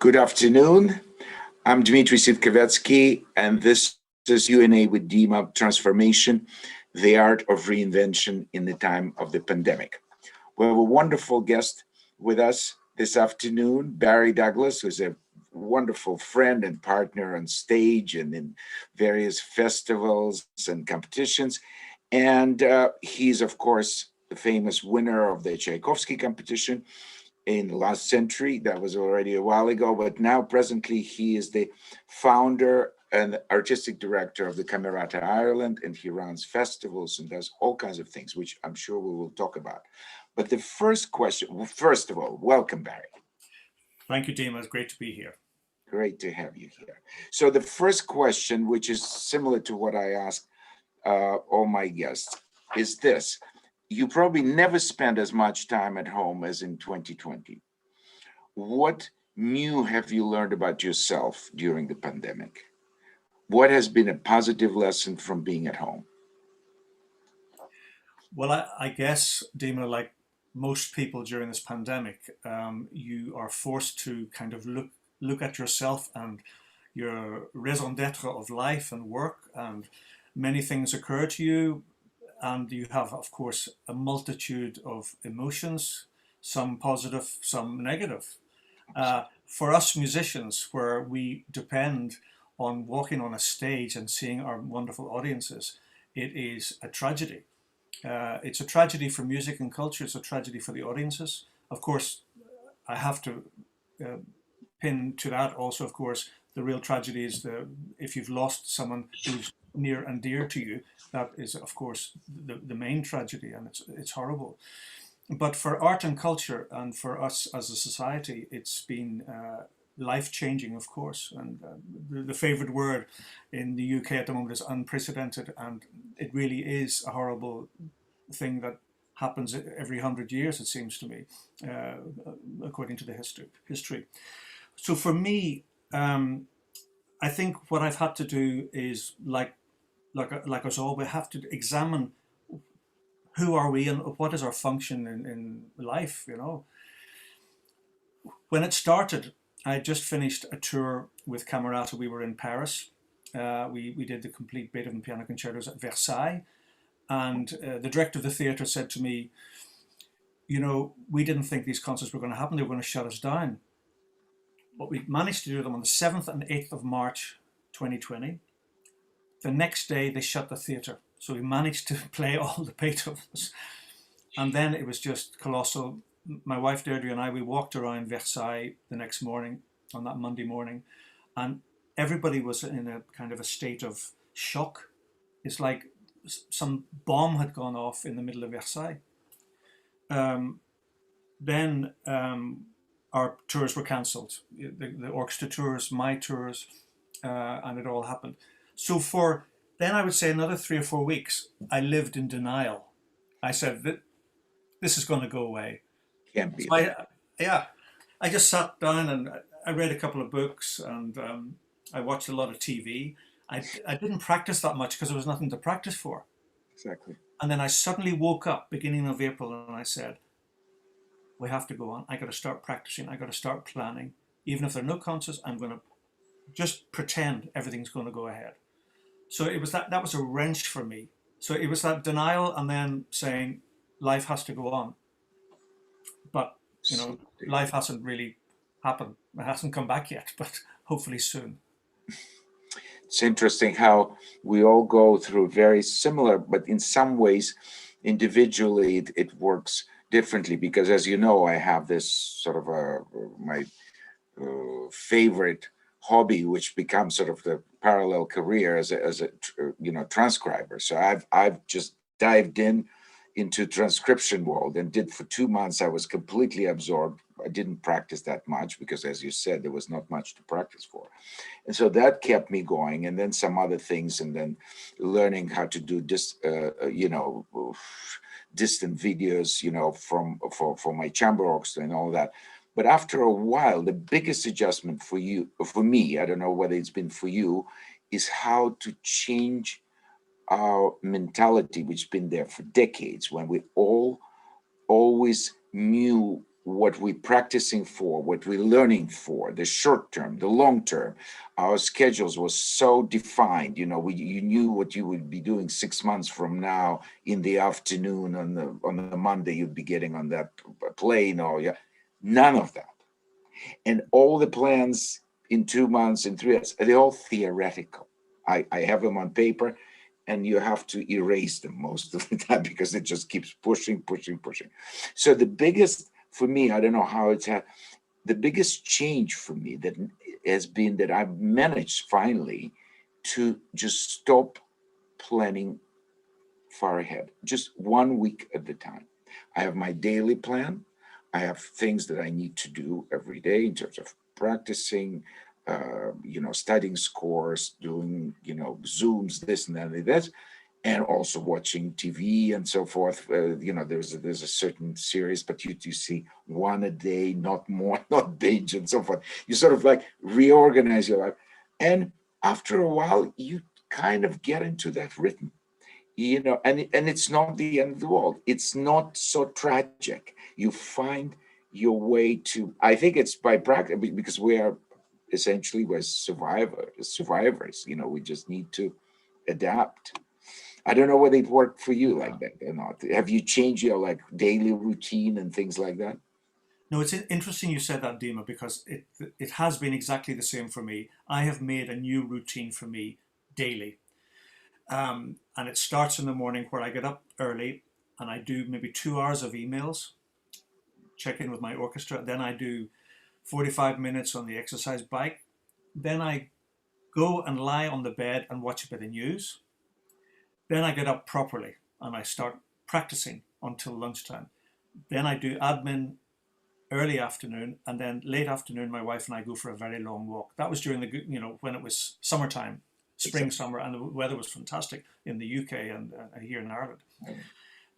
Good afternoon. I'm Dmitry Sitkovetsky, and this is Q&A with Dima, Transformation, the Art of Reinvention in the Time of the Pandemic. We have a wonderful guest with us this afternoon, Barry Douglas, who's a wonderful friend and partner on stage and in various festivals and competitions. And he's, of course, the famous winner of the Tchaikovsky competition in the last century. That was already a while ago, but now presently he is the founder and artistic director of the Camerata Ireland, and he runs festivals and does all kinds of things, which I'm sure we will talk about. But the first question, first of all, welcome, Barry. Thank you, Dima. It's great to be here. Great to have you here. So the first question, which is similar to what I ask all my guests, is this. You probably never spent as much time at home as in 2020. What new have you learned about yourself during the pandemic? What has been a positive lesson from being at home? Well, I guess, Dima, like most people during this pandemic, you are forced to kind of look at yourself and your raison d'etre of life and work, and many things occur to you. And you have, of course, a multitude of emotions, some positive, some negative. For us musicians, where we depend on walking on a stage and seeing our wonderful audiences, it is a tragedy. It's a tragedy for music and culture. It's a tragedy for the audiences. Of course, I have to pin to that also, of course, the real tragedy is if you've lost someone who's near and dear to you. That is, of course, the main tragedy, and it's horrible. But for art and culture, and for us as a society, it's been life-changing, of course. And the favorite word in the UK at the moment is unprecedented, and it really is a horrible thing that happens every 100 years, it seems to me, according to the history. So for me, I think what I've had to do is like us all, we have to examine who are we and what is our function in life, you know. When it started, I had just finished a tour with Camerata. We were in Paris. We did the complete Beethoven piano concertos at Versailles. And the director of the theatre said to me, you know, we didn't think these concerts were going to happen. They were going to shut us down. But we managed to do them on the 7th and 8th of March, 2020. The next day, they shut the theatre. So we managed to play all the Beethovens. And then it was just colossal. My wife Deirdre and I, we walked around Versailles the next morning, on that Monday morning, and everybody was in a kind of a state of shock. It's like some bomb had gone off in the middle of Versailles. Then our tours were cancelled. The orchestra tours, my tours, and it all happened. So for then I would say another 3 or 4 weeks, I lived in denial. I said, this is going to go away. Can't be. So I just sat down and I read a couple of books, and I watched a lot of TV. I didn't practice that much because there was nothing to practice for. Exactly. And then I suddenly woke up beginning of April and I said, we have to go on. I got to start practicing. I got to start planning. Even if there are no concerts, I'm going to just pretend everything's going to go ahead. So it was that was a wrench for me. So it was that denial and then saying life has to go on. But, you know, life hasn't really happened. It hasn't come back yet, but hopefully soon. It's interesting how we all go through very similar, but in some ways, individually, it works differently. Because as you know, I have this sort of my favorite hobby, which becomes sort of the parallel career as a transcriber. So I've just dived into transcription world and did for 2 months. I was completely absorbed. I didn't practice that much because, as you said, there was not much to practice for. And so that kept me going. And then some other things, and then learning how to do distant videos, for my chamber orchestra and all that. But after a while, the biggest adjustment for me, I don't know whether it's been for you, is how to change our mentality, which has been there for decades, when we all always knew what we're practicing for, what we're learning for, the short term, the long term. Our schedules were so defined. You know, you knew what you would be doing 6 months from now in the afternoon on the Monday you'd be getting on that plane, or yeah, none of that. And all the plans in 2 months, in 3 years, they're all theoretical. I have them on paper, and you have to erase them most of the time because it just keeps pushing, pushing, pushing. So the biggest, for me, I don't know how it's had, the biggest change for me that has been that I've managed finally to just stop planning far ahead, just 1 week at the time. I have my daily plan. I have things that I need to do every day in terms of practicing, studying scores, doing, Zooms, this and that, and also watching TV and so forth. There's a certain series, but you see one a day, not more, not binge and so forth. You sort of like reorganize your life. And after a while, you kind of get into that rhythm, and it's not the end of the world. It's not so tragic. You find your way to, I think it's by practice, because we're survivors, we just need to adapt. I don't know whether it worked for you like that or not. Have you changed your like daily routine and things like that? No, it's interesting you said that, Dima, because it has been exactly the same for me. I have made a new routine for me daily. And it starts in the morning where I get up early and I do maybe 2 hours of emails, check in with my orchestra. Then I do 45 minutes on the exercise bike. Then I go and lie on the bed and watch a bit of news. Then I get up properly and I start practicing until lunchtime. Then I do admin early afternoon, and then late afternoon my wife and I go for a very long walk. That was during when it was summertime, spring, Exactly. summer, and the weather was fantastic in the UK and here in Ireland.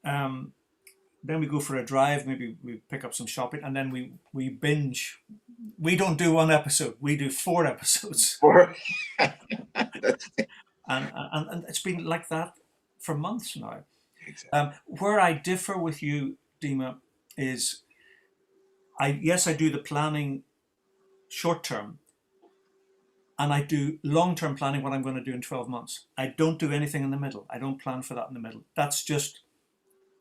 Um, then we go for a drive, maybe we pick up some shopping, and then we binge. We don't do one episode, we do 4 episodes. Or And it's been like that for months now. exactly. Where I differ with you, Dima, is I do the planning short term, and I do long term planning, what I'm going to do in 12 months. I don't do anything in the middle. I don't plan for that in the middle. That's just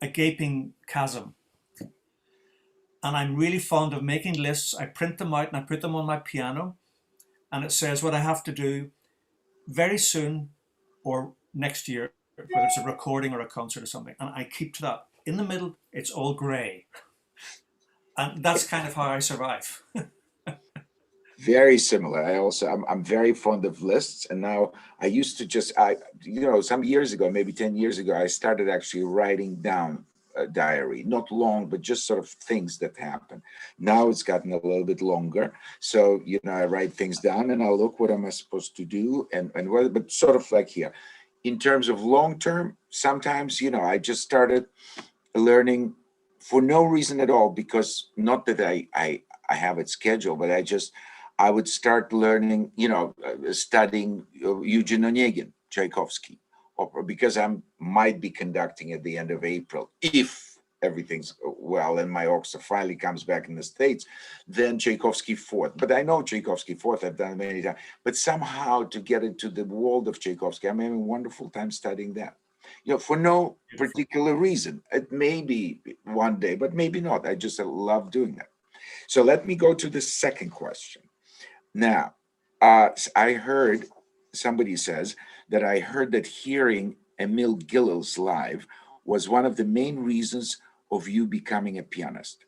a gaping chasm. And I'm really fond of making lists. I print them out and I put them on my piano, and it says what I have to do very soon or next year, whether it's a recording or a concert or something. And I keep to that. In the middle, it's all grey. And that's kind of how I survive. Very similar. I'm very fond of lists, and now I used to some years ago, maybe 10 years ago, I started actually writing down a diary, not long, but just sort of things that happen. Now it's gotten a little bit longer, so I write things down and I look, what am I supposed to do, and what, but sort of like here, in terms of long term, sometimes I just started learning for no reason at all, because not that I have it scheduled, but I would start learning, studying Eugene Onegin, Tchaikovsky, opera, because I might be conducting at the end of April, if everything's well and my orchestra finally comes back in the States, then Tchaikovsky Fourth. But I know Tchaikovsky Fourth, I've done it many times. But somehow to get into the world of Tchaikovsky, I'm having a wonderful time studying that. For no Beautiful. particular reason. It may be one day, but maybe not. I just love doing that. So let me go to the second question. Now, I heard somebody says that I heard that hearing Emil Gilels live was one of the main reasons of you becoming a pianist.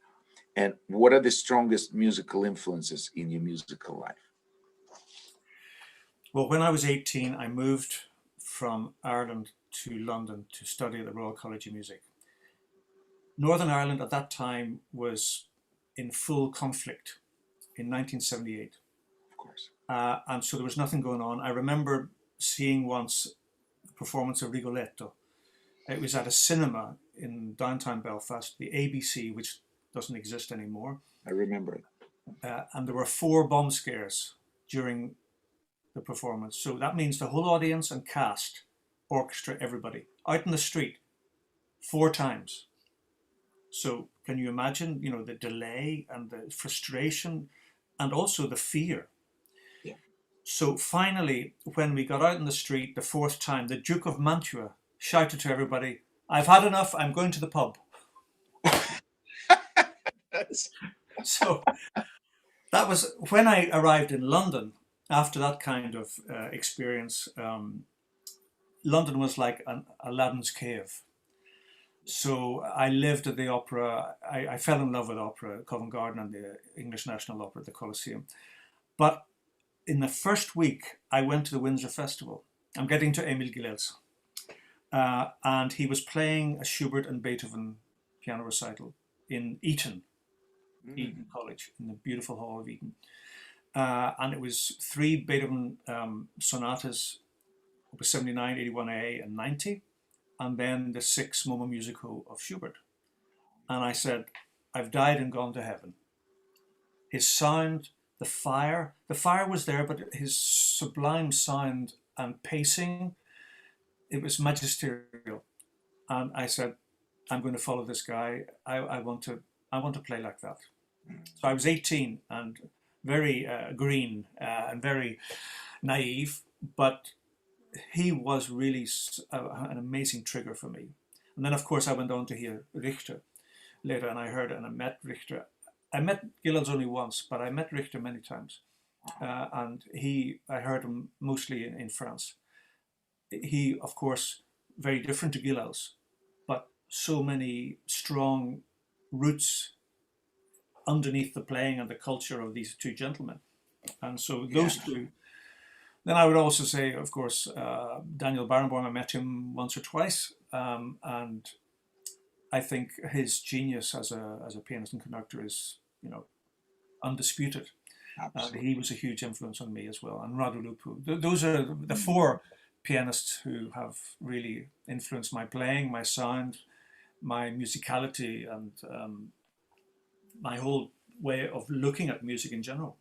And what are the strongest musical influences in your musical life? Well, when I was 18, I moved from Ireland to London to study at the Royal College of Music. Northern Ireland at that time was in full conflict in 1978. Of course. And so there was nothing going on. I remember seeing once a performance of Rigoletto. It was at a cinema in downtown Belfast, the ABC, which doesn't exist anymore. I remember it. And there were 4 bomb scares during the performance. So that means the whole audience and cast, orchestra, everybody, out in the street 4 times. So can you imagine, the delay and the frustration and also the fear? Yeah. So finally, when we got out in the street the fourth time, the Duke of Mantua shouted to everybody, "I've had enough, I'm going to the pub." So that was when I arrived in London after that kind of experience. London was like an Aladdin's cave. So I lived at the opera. I fell in love with opera, Covent Garden and the English National Opera, the Coliseum. But in the first week, I went to the Windsor Festival. I'm getting to Emil Gilels. And he was playing a Schubert and Beethoven piano recital in Eton, Eton College, in the beautiful Hall of Eton. And it was three Beethoven sonatas, opus 79, 81A, and 90, and then the six Momo Musico of Schubert. And I said, I've died and gone to heaven. His sound, the fire was there, but his sublime sound and pacing, it was magisterial. And I said, I'm going to follow this guy. I want to play like that. So I was 18 and very green and very naive, but he was really an amazing trigger for me. And then, of course, I went on to hear Richter later, and I heard and I met Richter. I met Gilels only once, but I met Richter many times. And I heard him mostly in France. He, of course, very different to Gilels, but so many strong roots underneath the playing and the culture of these two gentlemen. And so those two. Then I would also say, of course, Daniel Barenboim. I met him once or twice, and I think his genius as a pianist and conductor is, undisputed. He was a huge influence on me as well, and Radu Lupu. Those are the four pianists who have really influenced my playing, my sound, my musicality, and my whole way of looking at music in general.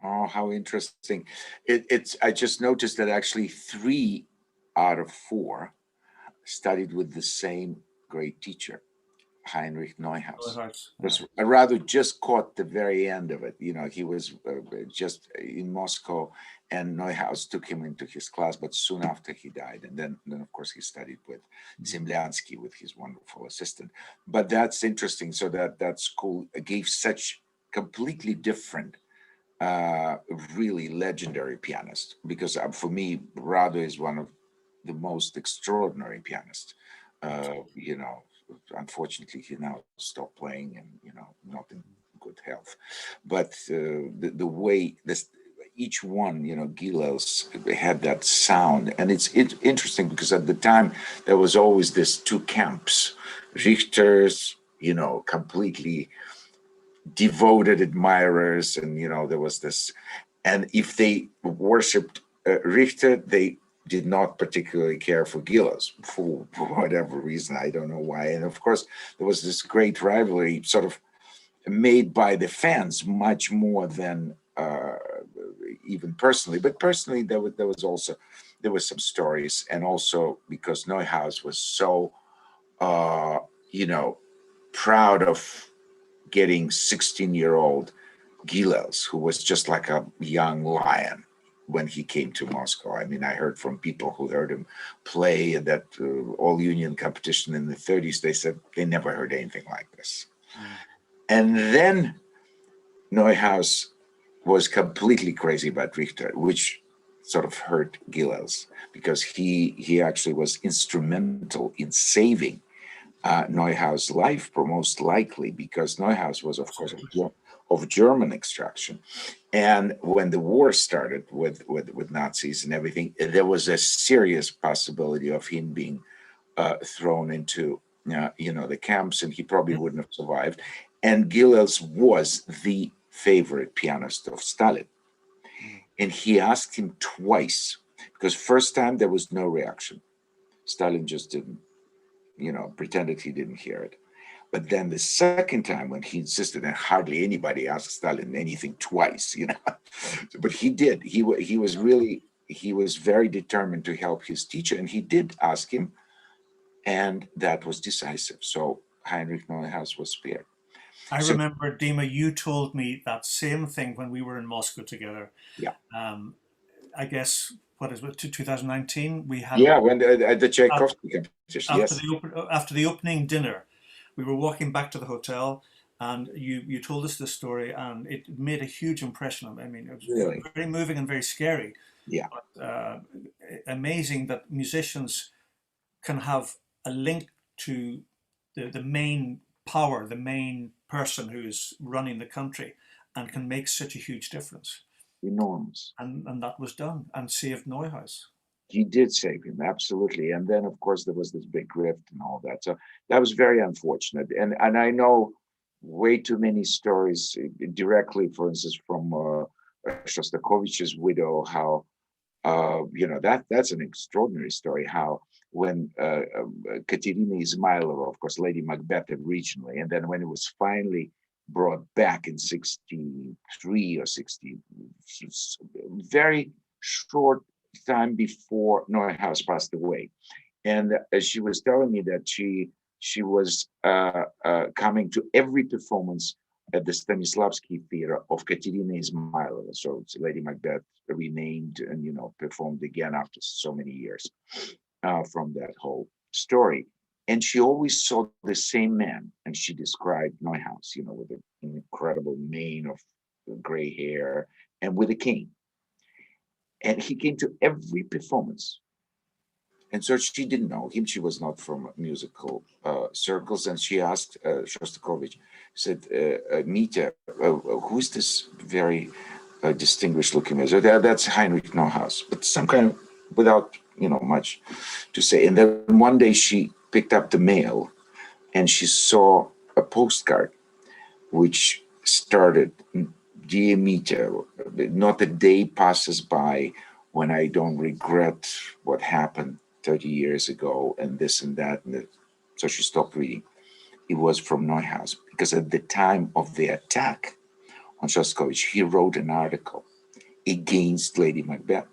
Oh, how interesting. I just noticed that actually 3 out of 4 studied with the same great teacher, Heinrich Neuhaus. I rather just caught the very end of it. He was just in Moscow, and Neuhaus took him into his class, but soon after he died. And then of course, he studied with Zemlyansky, with his wonderful assistant. But that's interesting. So that school gave such completely different, really legendary pianist, because for me, Rado is one of the most extraordinary pianists. Unfortunately, he now stopped playing and not in good health. But the way each one, Gilels had that sound, and it's interesting because at the time there was always this 2 camps, Richter's, completely devoted admirers, and there was this, and if they worshipped Richter, they did not particularly care for Gilels for whatever reason. I don't know why. And of course, there was this great rivalry, sort of made by the fans much more than even personally. But personally, there were some stories, and also because Neuhaus was so proud of getting 16-year-old Gilels, who was just like a young lion when he came to Moscow. I mean, I heard from people who heard him play at that all-union competition in the 30s. They said they never heard anything like this. And then Neuhaus was completely crazy about Richter, which sort of hurt Gilels, because he actually was instrumental in saving Neuhaus' life, most likely, because Neuhaus was, of course, of German extraction. And when the war started with Nazis and everything, there was a serious possibility of him being thrown into the camps, and he probably wouldn't have survived. And Gilels was the favorite pianist of Stalin. And he asked him twice, because first time there was no reaction. Stalin just didn't, pretended he didn't hear it. But then the second time, when he insisted, and hardly anybody asked Stalin anything twice, but he did. He was very determined to help his teacher, and he did ask him, and that was decisive. So Heinrich Neuhaus was spared. I So remember, Dima, you told me that same thing when we were in Moscow together. yeah, Um, I guess, what is it, 2019? We had yeah, when at the af- Tchaikovsky competition, yes, after the opening dinner, we were walking back to the hotel, and you told us this story, and it made a huge impression on me. I mean, it was really, very moving and very scary. yeah, Uh, Amazing that musicians can have a link to the main power, the main person who is running the country, and can make such a huge difference. enormous. And that was done and saved Neuhaus. He did save him, absolutely. And then, of course, there was this big rift and all that. So that was very unfortunate. And I know way too many stories directly, for instance, from Shostakovich's widow, how that's an extraordinary story. How when Katerina Izmailova, of course, Lady Macbeth originally, and then when it was finally brought back in 63 or 60, very short time before Neuhaus passed away. And she was telling me that she was coming to every performance at the Stanislavski Theater of Katerina Izmailova. So it's Lady Macbeth renamed and performed again after so many years from that whole story. And she always saw the same man, and she described Neuhaus, with an incredible mane of gray hair and with a cane. And he came to every performance. And so she didn't know him. She was not from musical circles. And she asked Shostakovich, said, Mita, who's this very distinguished looking man? So that's Heinrich Neuhaus, but some kind of, without, much to say. And then one day she picked up the mail and she saw a postcard which started, Dear Mita, not a day passes by when I don't regret what happened 30 years ago and this and that. So she stopped reading. It was from Neuhaus, because at the time of the attack on Shostakovich, he wrote an article against Lady Macbeth.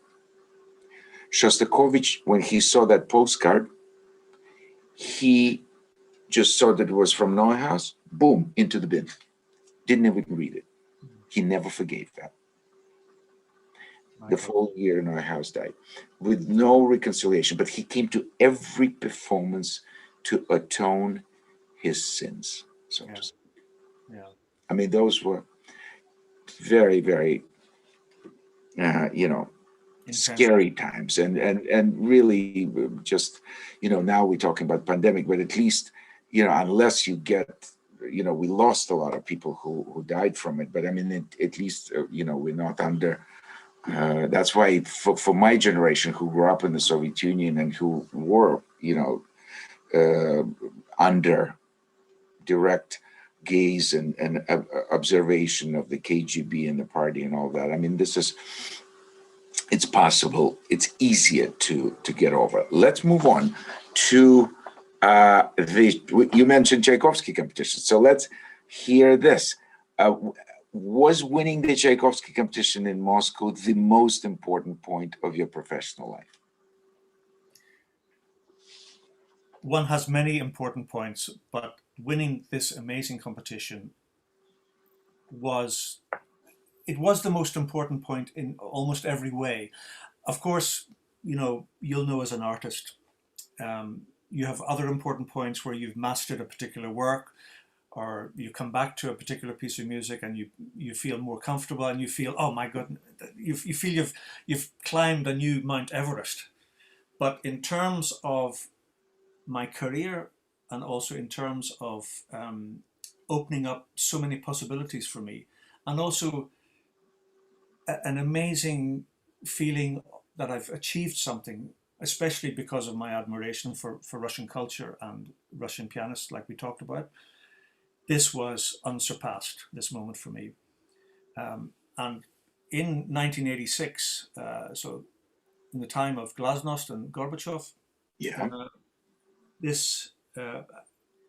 Shostakovich, when he saw that postcard, he just saw that it was from Neuhaus, boom, into the bin. Didn't even read it. He never forgave that. The full year Neuhaus died with no reconciliation, but he came to every performance to atone his sins, so to speak. Yeah. I mean, those were very, very, scary times, and really just, now we're talking about pandemic, but at least, unless you get, we lost a lot of people who died from it, but I mean, at least, we're not under. That's why for my generation who grew up in the Soviet Union and who were, under direct gaze and observation of the KGB and the party and all that. I mean, it's possible, it's easier to get over. Let's move on to you mentioned Tchaikovsky competition. So let's hear this. Was winning the Tchaikovsky competition in Moscow the most important point of your professional life? One has many important points, but winning this amazing competition was the most important point in almost every way. Of course, you'll know as an artist, you have other important points where you've mastered a particular work, or you come back to a particular piece of music and you feel more comfortable and you feel, oh my goodness, you feel you've climbed a new Mount Everest. But in terms of my career, and also in terms of opening up so many possibilities for me, and also an amazing feeling that I've achieved something, especially because of my admiration for Russian culture and Russian pianists, like we talked about. This was unsurpassed, this moment for me. And in 1986, so in the time of Glasnost and Gorbachev, Yeah. this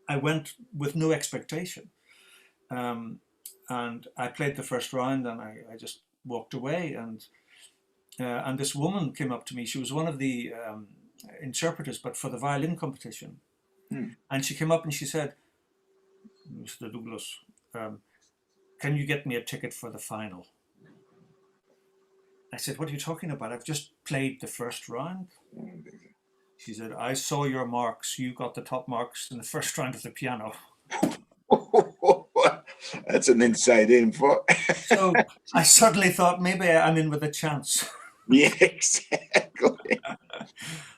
I went with no expectation. And I played the first round and I just walked away. And this woman came up to me. She was one of the interpreters, but for the violin competition. Hmm. And she came up and she said, Mr. Douglas, can you get me a ticket for the final? I said, what are you talking about? I've just played the first round. She said, I saw your marks. You got the top marks in the first round of the piano. That's an inside info. So I suddenly thought maybe I'm in with a chance. Yeah, exactly.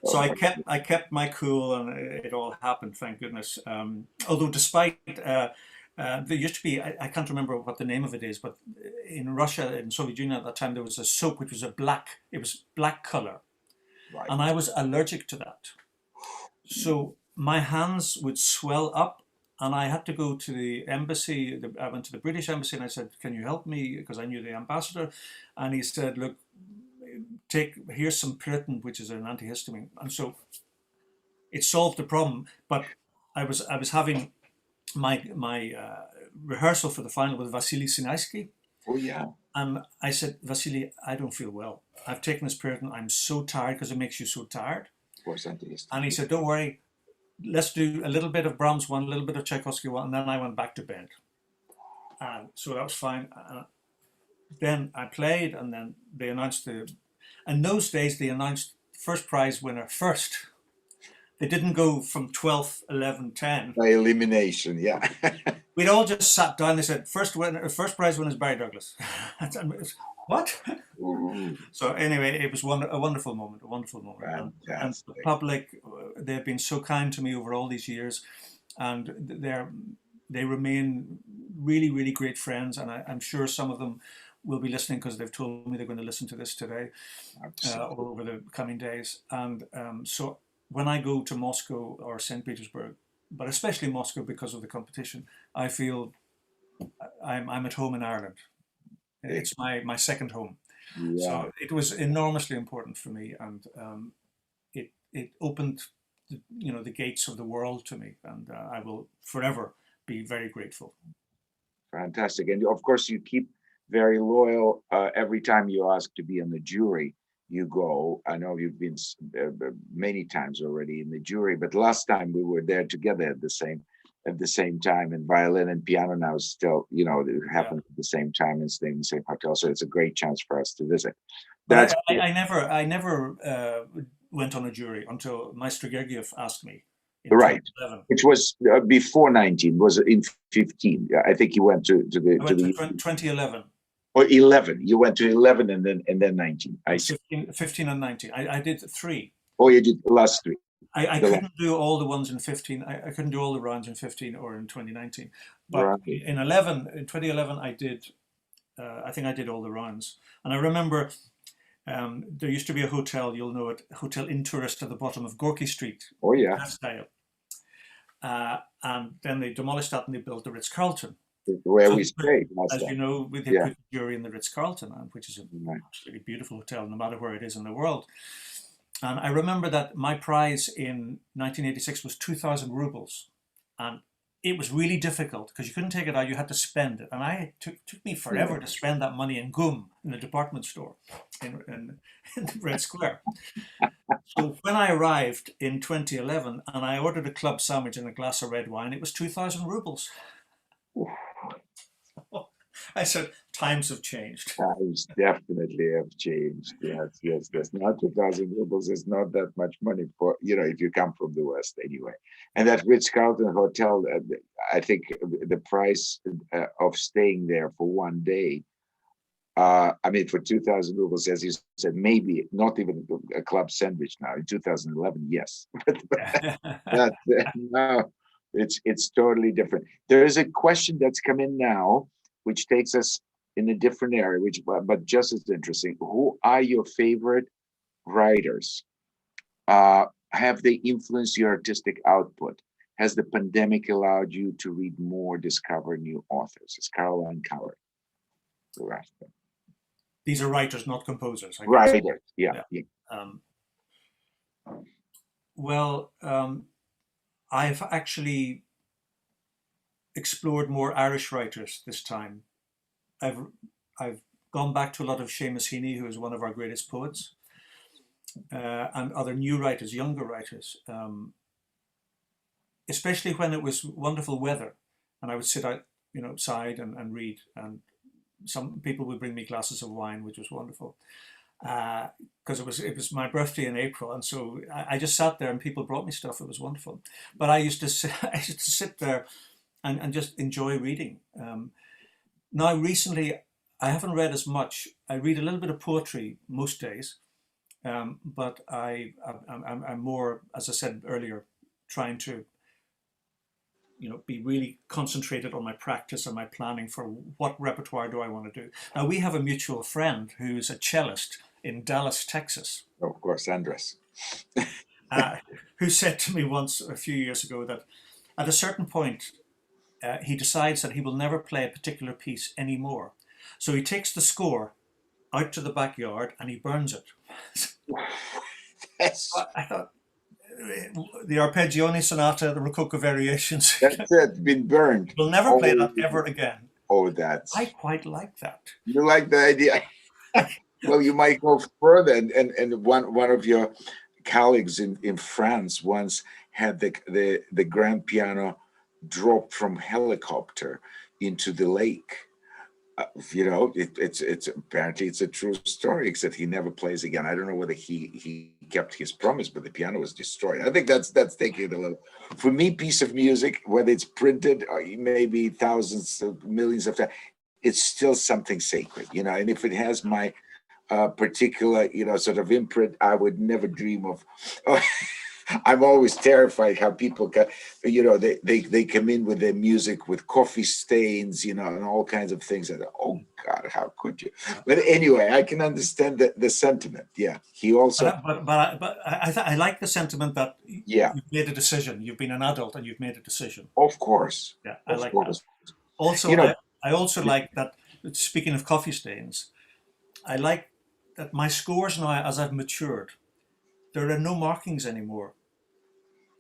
So Oh, I kept my cool, and it all happened, thank goodness. Although despite there used to be, I can't remember what the name of it is, but in Russia, in Soviet Union at that time, there was a soap which was it was black color, right. and I was allergic to that. So my hands would swell up, and I had to go to the embassy. I went to the British embassy and I said, "Can you help me?" Because I knew the ambassador, and he said, "Look, here's some Piriton, which is an antihistamine," and so it solved the problem. But I was having my rehearsal for the final with Vasily Sinaisky, Oh, yeah. and I said, "Vasily, I don't feel well. I've taken this Piriton. I'm so tired because it makes you so tired." Of course, antihistamine. And he said, "Don't worry. Let's do a little bit of Brahms one, a little bit of Tchaikovsky one," and then I went back to bed. And so that was fine. Then I played, and then they announced in those days, they announced first prize winner first. They didn't go from 12th, 11, 10. By elimination, yeah. We'd all just sat down. They said, first prize winner is Barry Douglas. What? Ooh, So anyway, it was a wonderful moment, And the fantastic. public, they've been so kind to me over all these years, and they remain really, really great friends. And I'm sure some of them will be listening because they've told me they're going to listen to this today or over the coming days. And so when I go to Moscow or St. Petersburg, but especially Moscow because of the competition, I feel I'm at home in Ireland. It's my second home. Yeah, So it was enormously important for me, and it opened the gates of the world to me, and I will forever be very grateful. fantastic. And of course, you keep very loyal. Every time you ask to be on the jury, you go. I know you've been many times already in the jury, but last time we were there together at the same time, and violin and piano now still, it Yeah. happened at the same time and staying in the same hotel. So it's a great chance for us to visit. But That's I never went on a jury until Maestro Gergiev asked me in right. 2011. Which was before 19, was in 15. I think you went to the I went to 2011. or 11. You went to 11 and then 19. I see. 15 and 19. I did 3. Oh, you did the last 3. I couldn't do all the ones in 15. I couldn't do all the rounds in 15 or in 2019. But Right. in 2011, I did. I think I did all the rounds, and I remember there used to be a hotel. You'll know it, Hotel Intourist at the bottom of Gorky Street. Oh, yeah. Style. And then they demolished that and they built the Ritz-Carlton. Where So we stayed last as time. you know, they Yeah. put the jury in the Ritz-Carlton, which is Right. absolutely beautiful hotel, no matter where it is in the world. And I remember that my prize in 1986 was 2,000 rubles. And it was really difficult because you couldn't take it out, you had to spend it. And it took me forever to spend that money in gum in the department store in Red Square. So when I arrived in 2011 and I ordered a club sandwich and a glass of red wine, it was 2,000 rubles. I said, times have changed. Times definitely have changed. Yes. There's not 2,000 rubles. It's not that much money for, if you come from the West anyway. And that Ritz-Carlton hotel, I think the price of staying there for one day, for 2,000 rubles, as you said, maybe not even a club sandwich now. In 2011, yes. But no, it's totally different. There is a question that's come in now, which takes us in a different area, but just as interesting. Who are your favorite writers? Have they influenced your artistic output? Has the pandemic allowed you to read more, discover new authors? It's Caroline Coward. These are writers, not composers. I guess. Writers, yeah. Well, I've actually explored more Irish writers this time. I've gone back to a lot of Seamus Heaney, who is one of our greatest poets, and other new writers, younger writers, especially when it was wonderful weather. and I would sit outside and read. And some people would bring me glasses of wine, which was wonderful. Because it was my birthday in April, and so I just sat there and people brought me stuff. It was wonderful. But I used to sit, I used to sit there and just enjoy reading. Now recently, I haven't read as much. I read a little bit of poetry most days, but I'm more, as I said earlier, trying to be really concentrated on my practice and my planning for what repertoire do I want to do. Now we have a mutual friend who's a cellist in Dallas, Texas. Of course, Andres. uh, who said to me once a few years ago that at a certain point he decides that he will never play a particular piece anymore. So he takes the score out to the backyard and he burns it. Yes. I thought, the Arpeggione Sonata, the Rococo Variations. That's it, been burned. We'll never play that ever again. Oh, that's. I quite like that. You like the idea? Well, you might go further. And one of your colleagues in France once had the grand piano dropped from helicopter into the lake. It's apparently it's a true story, except he never plays again. I don't know whether he kept his promise, but the piano was destroyed. I think that's taking it a little. For me, piece of music, whether it's printed or maybe thousands of millions of times, it's still something sacred, and if it has my particular, sort of imprint, I would never dream of. I'm always terrified how people they come in with their music with coffee stains, and all kinds of things. And oh God, how could you? But anyway, I can understand the sentiment. Yeah, he also. But I like the sentiment that yeah, you've made a decision. You've been an adult and you've made a decision. Of course. Yeah, I like that. Also, I also like that. Speaking of coffee stains, I like that my scores now, as I've matured, there are no markings anymore.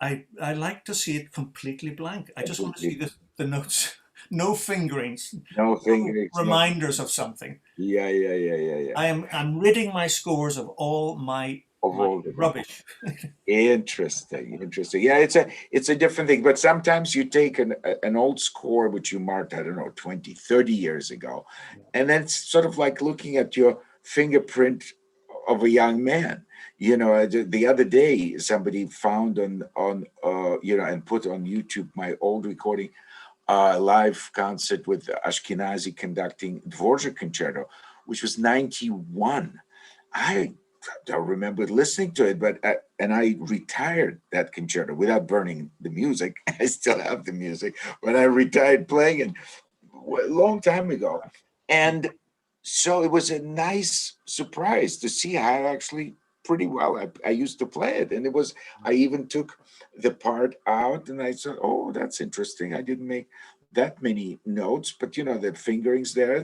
I like to see it completely blank. I just want to see the notes, no fingerings, no reminders of something. Yeah. I'm ridding my scores of all my rubbish. Interesting. Yeah, it's a different thing. But sometimes you take an old score which you marked, I don't know, 20, 30 years ago, and then it's sort of like looking at your fingerprint of a young man. The other day somebody found on and put on YouTube my old recording, live concert with Ashkenazi conducting Dvorak concerto, which was 91. I don't remember listening to it, but I retired that concerto without burning the music. I still have the music, but I retired playing it a long time ago. And so it was a nice surprise to see how actually pretty well I used to play it. And I even took the part out and I said, oh, that's interesting. I didn't make that many notes, but the fingerings there,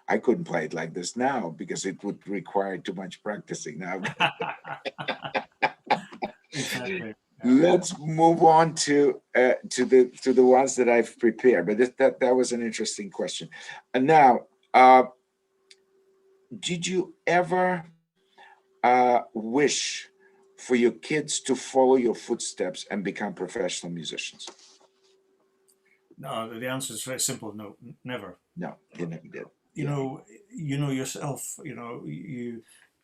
I couldn't play it like this now because it would require too much practicing now. Exactly. Let's move on to the ones that I've prepared. But that was an interesting question. And now, did you ever wish for your kids to follow your footsteps and become professional musicians? No, the answer is very simple. No, never. No, you never did. You know yourself.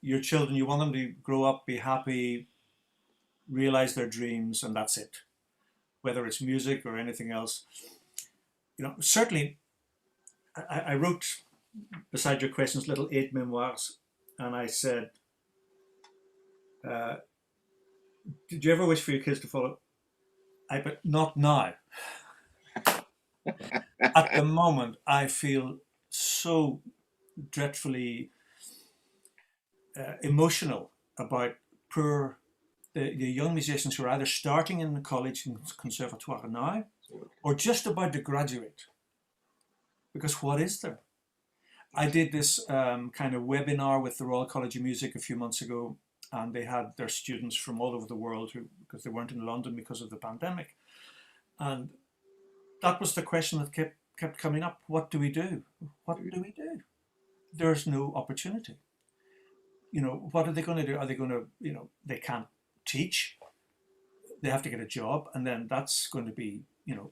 Your children. You want them to grow up, be happy, realize their dreams, and that's it. Whether it's music or anything else. Certainly, I wrote beside your questions little 8 memoirs, and I said, did you ever wish for your kids to follow? But not now. At the moment, I feel so dreadfully emotional about the young musicians who are either starting in the college and conservatoire now or just about to graduate. Because what is there? I did this kind of webinar with the Royal College of Music a few months ago, and they had their students from all over the world because they weren't in London because of the pandemic. And that was the question that kept coming up. What do we do? What do we do? There's no opportunity. What are they going to do? Are they going to, they can't teach. They have to get a job, and then that's going to be,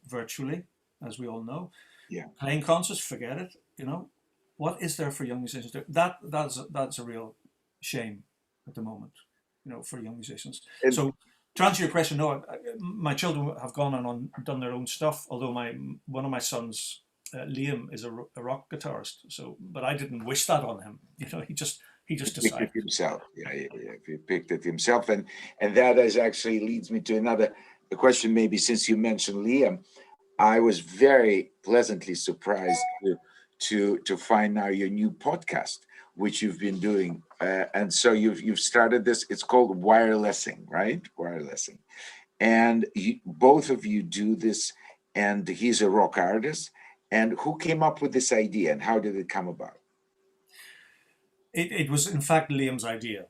virtually. as we all know. Yeah. Playing concerts, forget it. You know, what is there for young musicians to do? That's a real shame at the moment, you know, for young musicians. And So to answer your question, no, my children have gone on done their own stuff. Although one of my sons, Liam, is a rock guitarist. So, but I didn't wish that on him. You know, he just picked it decided. himself. Yeah, yeah, yeah. He picked it himself, and that is actually leads me to another question. Maybe since you mentioned Liam, I was very pleasantly surprised to find now your new podcast, which you've been doing, and so you've started this. It's called Wirelessing, right? Wirelessing, and both of you do this. And he's a rock artist. And who came up with this idea, and how did it come about? It was in fact Liam's idea.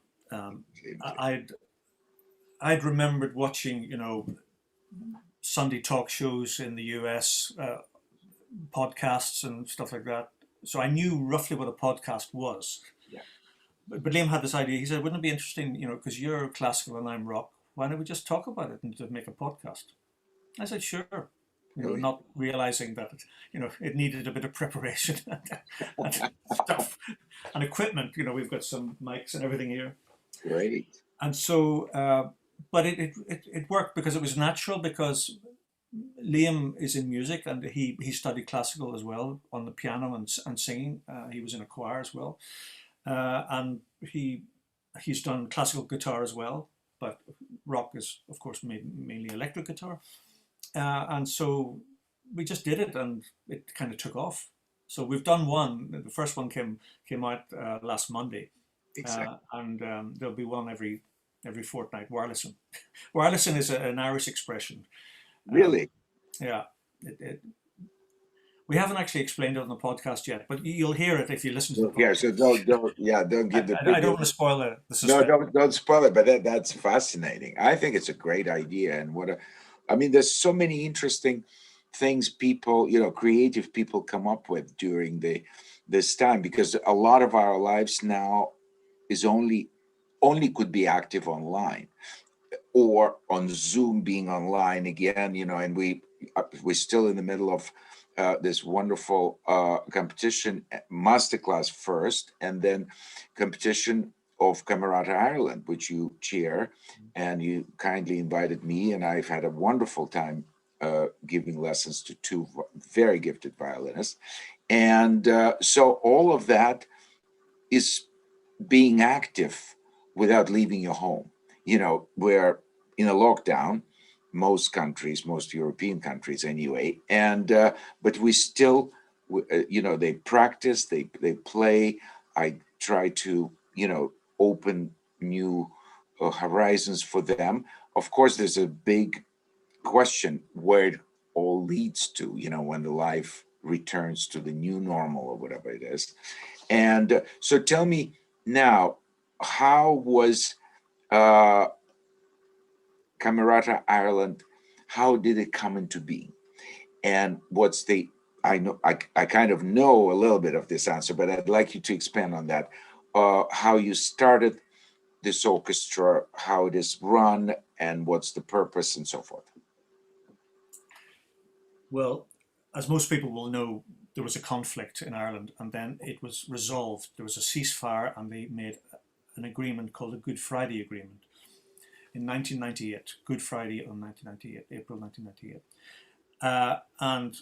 I'd remembered watching, you know, Sunday talk shows in the US, podcasts and stuff like that. So I knew roughly what a podcast was. Yeah. But Liam had this idea. He said, wouldn't it be interesting, you know, because you're classical and I'm rock, why don't we just talk about it and just make a podcast? I said, sure. You know, not realizing that, you know, it needed a bit of preparation and stuff and equipment. You know, we've got some mics and everything here. Great. And so, but it worked because it was natural, because Liam is in music and he studied classical as well on the piano and singing. He was in a choir as well. And he's done classical guitar as well, but rock is, of course, mainly electric guitar. And so we just did it, and it kind of took off. So we've done one. The first one came out last Monday, Exactly. and there'll be one every fortnight. Wirelessing. Wirelessing is an Irish expression. Really? Yeah. We haven't actually explained it on the podcast yet, but you'll hear it if you listen to the podcast. Yeah, so don't give the. I don't want to spoil the suspense. No, don't spoil it. But that's fascinating. I think it's a great idea, and I mean, there's so many interesting things people, you know, creative people come up with during this time, because a lot of our lives now is only could be active online or on Zoom, being online again, you know, and we're still in the middle of this wonderful competition, masterclass first, and then competition of Camerata Ireland, which you chair, and you kindly invited me, and I've had a wonderful time giving lessons to two very gifted violinists. And so all of that is being active without leaving your home. You know, we're in a lockdown, most countries, most European countries anyway, and but we still, you know, they practice, they play. I try to, you know, open new horizons for them. Of course, there's a big question where it all leads to, you know, when the life returns to the new normal or whatever it is. And so tell me now, how was Camerata Ireland, how did it come into being? And what's I know I kind of know a little bit of this answer, but I'd like you to expand on that. How you started this orchestra, how it is run, and what's the purpose, and so forth. Well, as most people will know, there was a conflict in Ireland, and then it was resolved. There was a ceasefire, and they made an agreement called the Good Friday Agreement in 1998, Good Friday of 1998, April 1998. And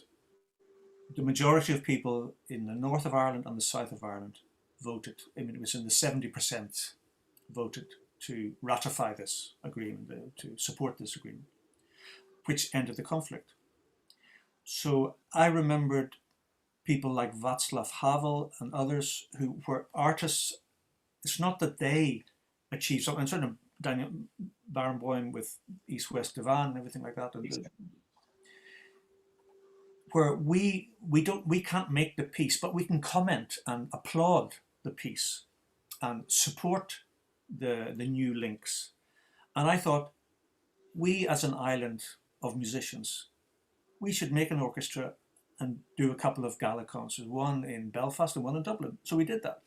the majority of people in the north of Ireland and the south of Ireland voted. I mean, it was in the 70% voted to ratify this agreement, to support this agreement, which ended the conflict. So I remembered people like Václav Havel and others who were artists. It's not that they achieved something, and certainly Daniel Barenboim with East West Divan and everything like that. Exactly. Where we can't make the piece, but we can comment and applaud the piece and support the new links. And I thought, we as an island of musicians, we should make an orchestra and do a couple of gala concerts, one in Belfast and one in Dublin. So we did that.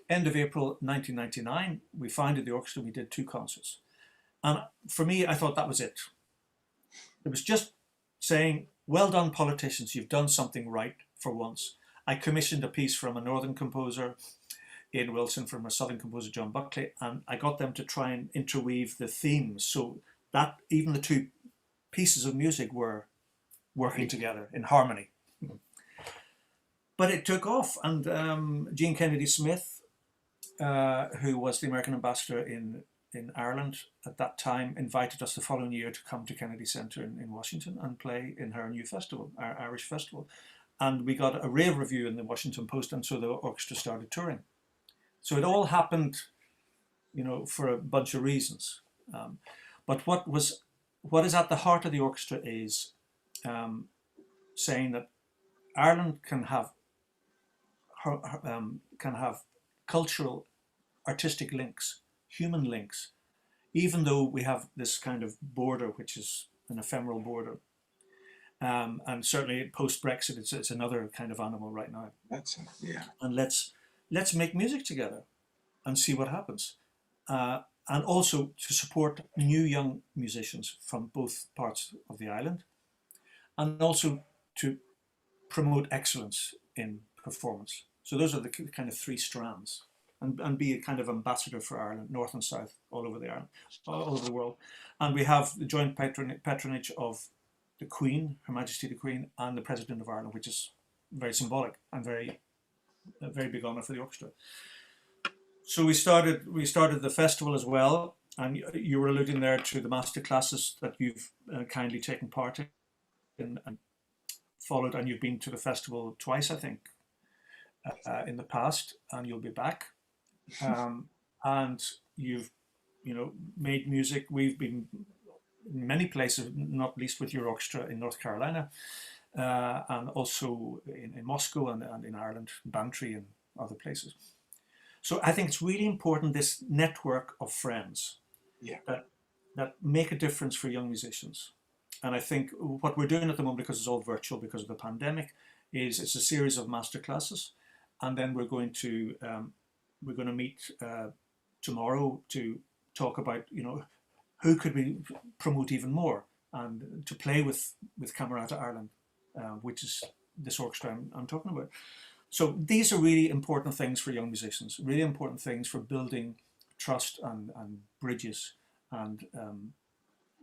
End of April 1999, we founded the orchestra, we did 2 concerts. And for me, I thought that was it. It was just saying, well done, politicians, you've done something right for once. I commissioned a piece from a northern composer, Ian Wilson, from a southern composer, John Buckley, and I got them to try and interweave the themes so that even the two pieces of music were working together in harmony. But it took off, and Jean Kennedy Smith, who was the American ambassador in Ireland at that time, invited us the following year to come to Kennedy Center in Washington and play in her new festival, our Irish festival. And we got a rave review in the Washington Post, and so the orchestra started touring. So it all happened, for a bunch of reasons. But what is at the heart of the orchestra is saying that Ireland can have cultural, artistic links, human links, even though we have this kind of border, which is an ephemeral border. And certainly post-Brexit, it's another kind of animal right now. Yeah. And let's make music together and see what happens. And also to support new young musicians from both parts of the island, and also to promote excellence in performance. So those are the kind of three strands, and be a kind of ambassador for Ireland, north and south, all over the world. And we have the joint patronage of the Queen, Her Majesty the Queen, and the President of Ireland, which is very symbolic and a very big honour for the orchestra. So we started the festival as well, and you were alluding there to the master classes that you've kindly taken part in and followed, and you've been to the festival twice, I think, in the past, and you'll be back. And you've made music. We've been in many places, not least with your orchestra in North Carolina, and also in Moscow and in Ireland, Bantry and other places. So I think it's really important, this network of friends, that make a difference for young musicians. And I think what we're doing at the moment, because it's all virtual because of the pandemic, is it's a series of masterclasses, and then we're going to meet tomorrow to talk about who could we promote even more, and to play with Camerata Ireland, which is this orchestra I'm talking about. So these are really important things for young musicians, really important things for building trust and bridges. And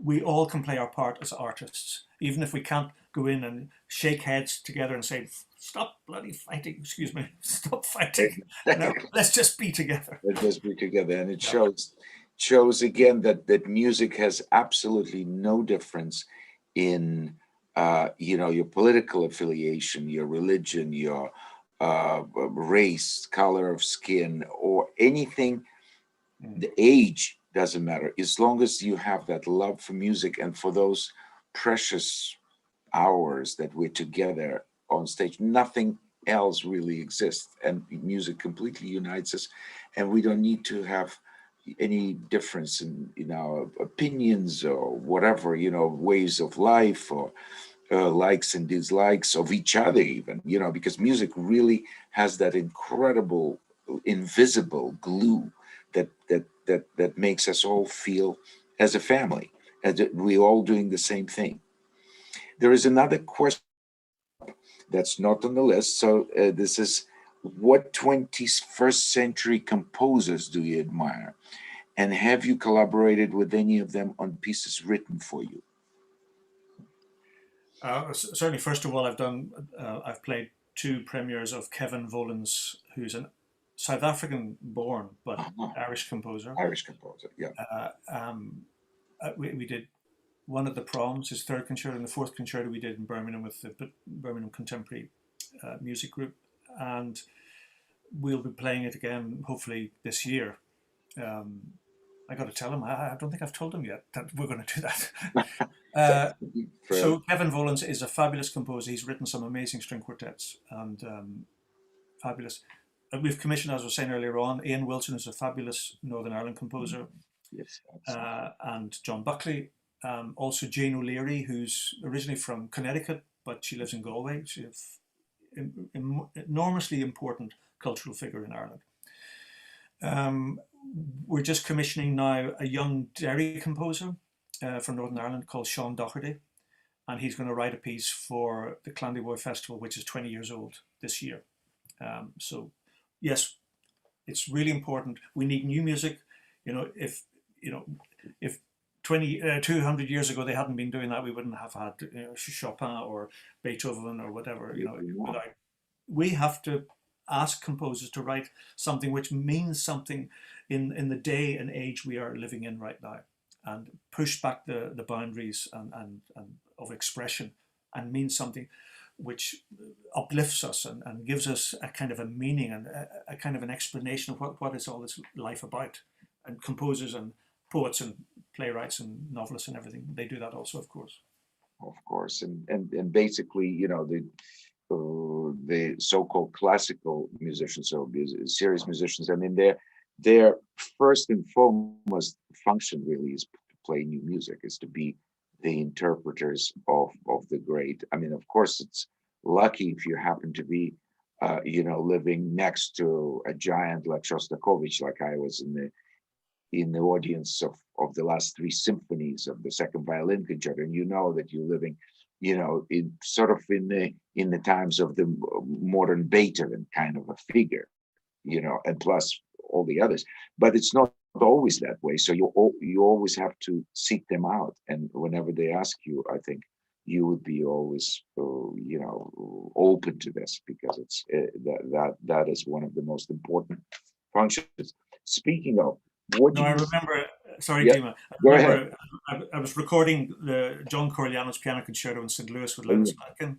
we all can play our part as artists, even if we can't go in and shake heads together and say, stop bloody fighting, excuse me, stop fighting. No, let's just be together. Let's just be together. And it shows again that music has absolutely no difference in your political affiliation, your religion, your race, color of skin, or anything. The age doesn't matter, as long as you have that love for music and for those precious hours that we're together on stage. Nothing else really exists, and music completely unites us, and we don't need to have any difference in our opinions or whatever, ways of life, or likes and dislikes of each other even, because music really has that incredible invisible glue that makes us all feel as a family, as we all doing the same thing. There is another question that's not on the list. So this is, what 21st century composers do you admire? And have you collaborated with any of them on pieces written for you? Certainly, first of all, I've played two premieres of Kevin Volans, who's a South African born but Irish composer. Irish composer, yeah. We did one at the Proms, his third concerto, and the fourth concerto we did in Birmingham with the Birmingham Contemporary Music Group, and we'll be playing it again hopefully this year. I got to tell him, I don't think I've told him yet that we're going to do that. So Kevin Volans is a fabulous composer. He's written some amazing string quartets, and fabulous. We've commissioned, as I was saying earlier on, Ian Wilson, who's a fabulous Northern Ireland composer. Yes, and John Buckley. Also Jane O'Leary, who's originally from Connecticut, but she lives in Galway. She's an enormously important cultural figure in Ireland. We're just commissioning now a young Derry composer from Northern Ireland called Sean Doherty. and he's going to write a piece for the Clandeboy Festival, which is 20 years old this year. So, yes, it's really important. We need new music. If if 200 years ago they hadn't been doing that, we wouldn't have had Chopin or Beethoven or whatever. We have to ask composers to write something which means something in the day and age we are living in right now, and push back the boundaries and of expression, and means something which uplifts us and gives us a kind of a meaning and a kind of an explanation of what is all this life about. And composers and poets and playwrights and novelists and everything, they do that also, of course. Of course, and basically, the so-called classical musicians, or serious musicians, I mean, their first and foremost function really is to play new music, is to be the interpreters of the great. I mean, of course, it's lucky if you happen to be, living next to a giant like Shostakovich, like I was in the audience of the last three symphonies of the second violin concerto, and that you're living, in sort of in the times of the modern Beethoven kind of a figure, and plus all the others. But it's not always that way. So you always have to seek them out, and whenever they ask you, I think you would be always, open to this, because it's that is one of the most important functions. Speaking of, what do No, I you? remember. Sorry, Yeah, Dima. go ahead. I was recording the John Corigliano's piano concerto in St. Louis with Oh, Leonard Slatkin,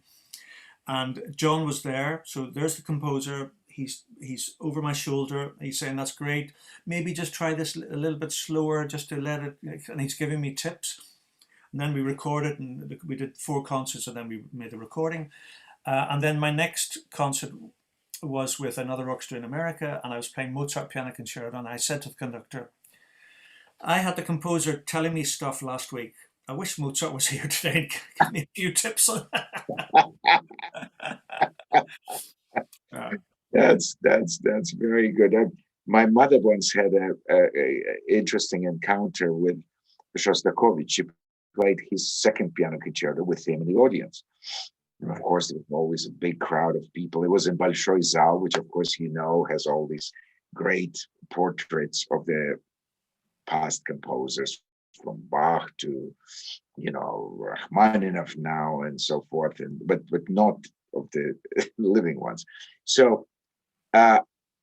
and John was there. So there's the composer. He's over my shoulder. He's saying, "That's great. Maybe just try this a little bit slower, just to let it." And he's giving me tips. And then we recorded, and we did 4 concerts, and then we made the recording. And then my next concert was with another orchestra in America, and I was playing Mozart piano concerto, and I said to the conductor, "I had the composer telling me stuff last week. I wish Mozart was here today and give me a few tips on that." That's very good. My mother once had a interesting encounter with Shostakovich. She played his second piano concerto with him in the audience. And of course, there was always a big crowd of people. It was in Большой Zal, which, of course, has all these great portraits of the past composers, from Bach to, Rachmaninoff now and so forth, but not of the living ones. So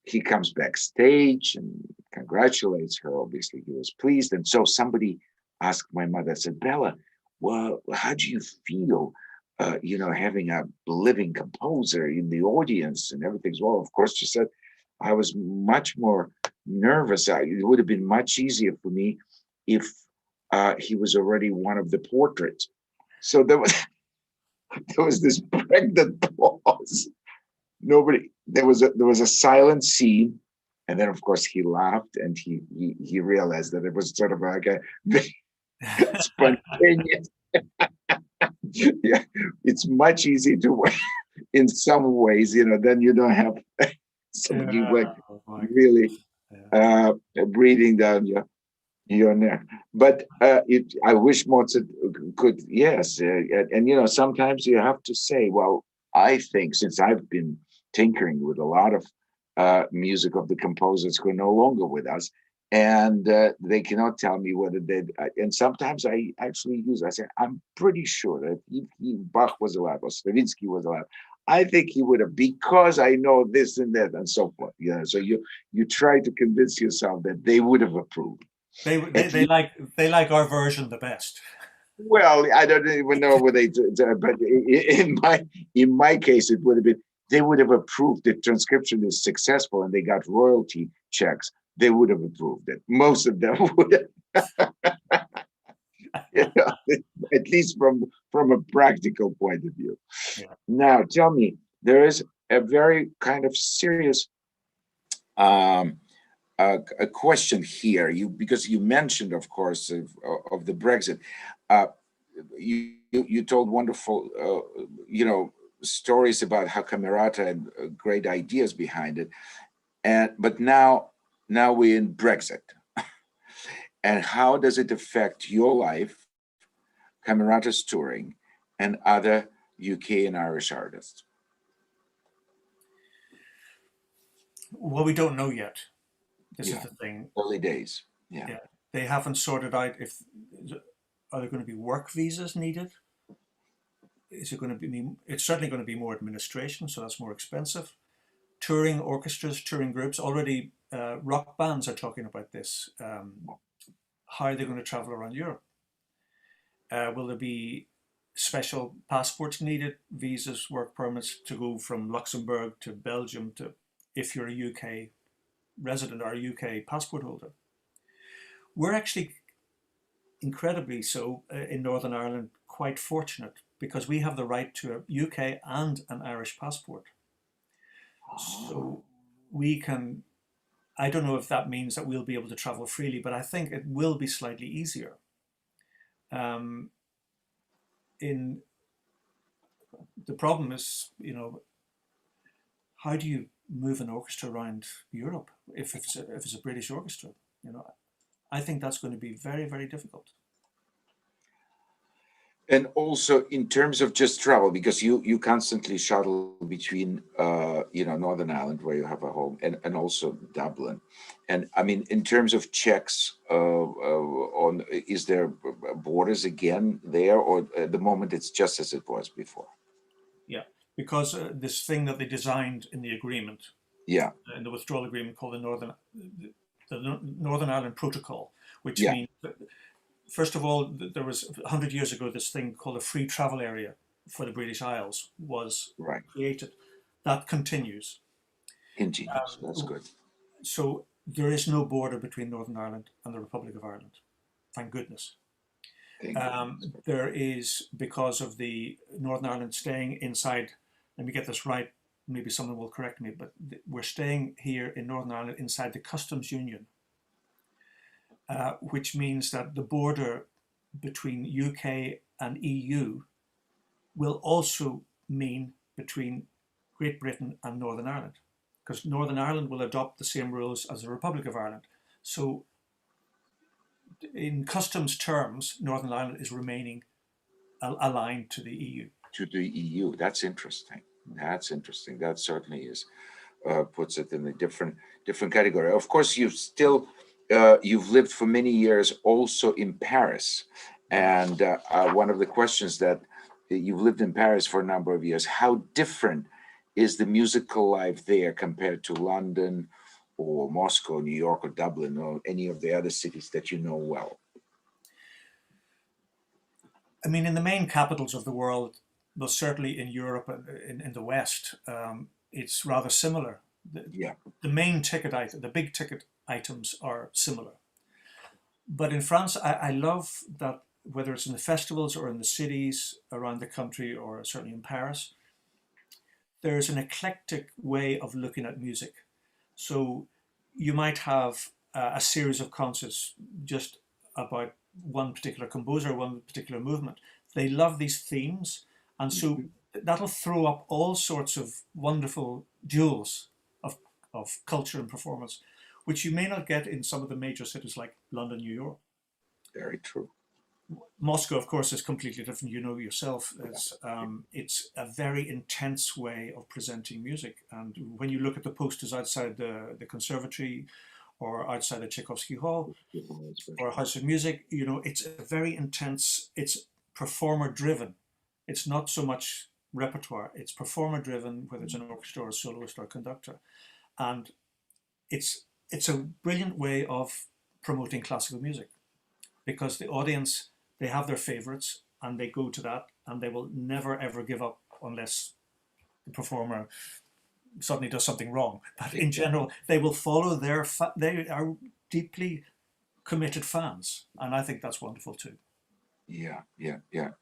he comes backstage and congratulates her. Obviously, he was pleased. And so somebody asked my mother, said, "Bella, well, how do you feel, having a living composer in the audience and everything's well?" Of course, she said, "I was much more nervous. It would have been much easier for me if he was already one of the portraits." So there was this pregnant pause. There was a silent scene, and then of course he laughed, and he realized that it was sort of like a spontaneous. Yeah, it's much easier to in some ways, then you don't have somebody like really breathing down your neck. But I wish Mozart could, yes, and sometimes you have to say, well, I think, since I've been tinkering with a lot of music of the composers who are no longer with us, and they cannot tell me whether they. And sometimes I actually I say, I'm pretty sure that if Bach was alive or Stravinsky was alive, I think he would have, because I know this and that and so forth. So you try to convince yourself that they would have approved. They like our version the best. Well, I don't even know what they do, but in my case, it would have been, they would have approved the transcription is successful and they got royalty checks. They would have approved it. Most of them would have, at least from a practical point of view. Yeah. Now, tell me, there is a very kind of serious a question here. Because you mentioned, of course, of the Brexit. You told wonderful, stories about how Camerata had great ideas behind it, but now we're in Brexit, and how does it affect your life, Camerata's touring, and other UK and Irish artists? Well, we don't know yet. This is Yeah, the thing. early days. Yeah. Yeah, they haven't sorted out if are there going to be work visas needed. Is it going to be? It's certainly going to be more administration, so that's more expensive. Touring orchestras, touring groups. Already, rock bands are talking about this. How are they going to travel around Europe? Will there be special passports needed, visas, work permits to go from Luxembourg to Belgium to if you're a UK resident or a UK passport holder? We're actually incredibly so in Northern Ireland quite fortunate because we have the right to a UK and an Irish passport. So we can, I don't know if that means that we'll be able to travel freely, but I think it will be slightly easier. Um, in the problem is, how do you move an orchestra around Europe if it's a British orchestra? I think that's going to be very, very difficult. And also in terms of just travel, because you constantly shuttle between Northern Ireland where you have a home and also Dublin, and I mean in terms of checks on is there borders again there, or at the moment it's just as it was before? Yeah, because this thing that they designed in the agreement, Yeah, in the withdrawal agreement called the Northern Ireland Protocol, which yeah, means that, first of all, there was 100 years ago this thing called a free travel area for the British Isles was right. created. That continues. Ingenious. That's good. So there is no border between Northern Ireland and the Republic of Ireland. Thank goodness. Thank you. There is, because of the Northern Ireland staying inside, let me get this right, maybe someone will correct me, but we're staying here in Northern Ireland inside the customs union, which means that the border between UK and EU will also mean between Great Britain and Northern Ireland, because Northern Ireland will adopt the same rules as the Republic of Ireland. So in customs terms, Northern Ireland is remaining aligned to the EU. To the EU. That's interesting. That's interesting. That certainly is puts it in a different category. Of course, you've lived for many years also in Paris, and one of the questions that you've lived in Paris for a number of years. How different is the musical life there compared to London or Moscow, New York, or Dublin, or any of the other cities that you know well? I mean, in the main capitals of the world, well, certainly in Europe and in the West, it's rather similar. Yeah. The main ticket item, the big ticket items are similar. But in France, I love that whether it's in the festivals or in the cities around the country, or certainly in Paris, there's an eclectic way of looking at music. So you might have a series of concerts just about one particular composer, one particular movement. They love these themes, and so that'll throw up all sorts of wonderful jewels of culture and performance, which you may not get in some of the major cities like London, New York. Very true. Moscow, of course, is completely different. You know yourself. It's a very intense way of presenting music. And when you look at the posters outside the conservatory or outside the Tchaikovsky Hall or House of Music, it's a very intense, it's performer driven. It's not so much repertoire, it's performer driven, whether it's an orchestra or a soloist or a conductor. And it's a brilliant way of promoting classical music, because the audience, they have their favorites and they go to that, and they will never ever give up unless the performer suddenly does something wrong. But in general, they will follow they are deeply committed fans, and I think that's wonderful too. Yeah.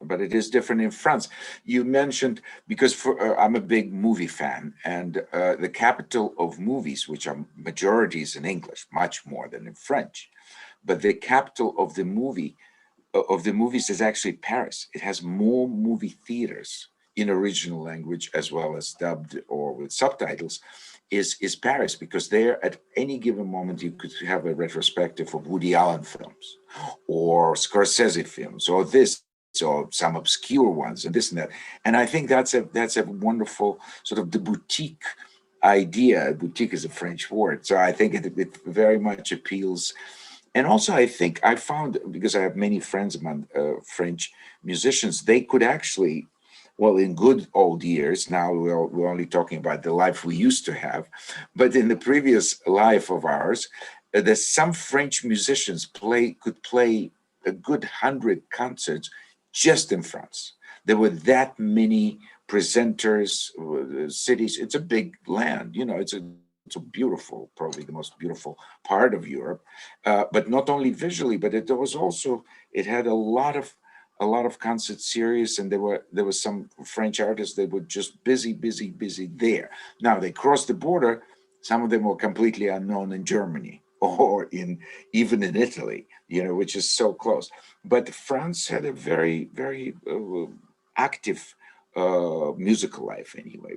But it is different in France. You mentioned, because I'm a big movie fan, and the capital of movies, which are majorities in English, much more than in French, but the capital of the movies is actually Paris. It has more movie theaters in original language as well as dubbed or with subtitles is Paris, because there at any given moment you could have a retrospective of Woody Allen films or Scorsese films or this or some obscure ones and this and that. And I think that's a wonderful sort of the boutique idea. Boutique is a French word, so I think it very much appeals. And also, I think I found, because I have many friends among French musicians, they could actually, well, in good old years, now we're only talking about the life we used to have, but in the previous life of ours, there's some French musicians could play a good 100 concerts just in France. There were that many presenters, cities. It's a big land, it's a beautiful, probably the most beautiful part of Europe, but not only visually, but it had a lot of concert series, and there was some French artists that were just busy there. Now they crossed the border. Some of them were completely unknown in Germany or even in Italy, which is so close. But France had a very, very active musical life anyway.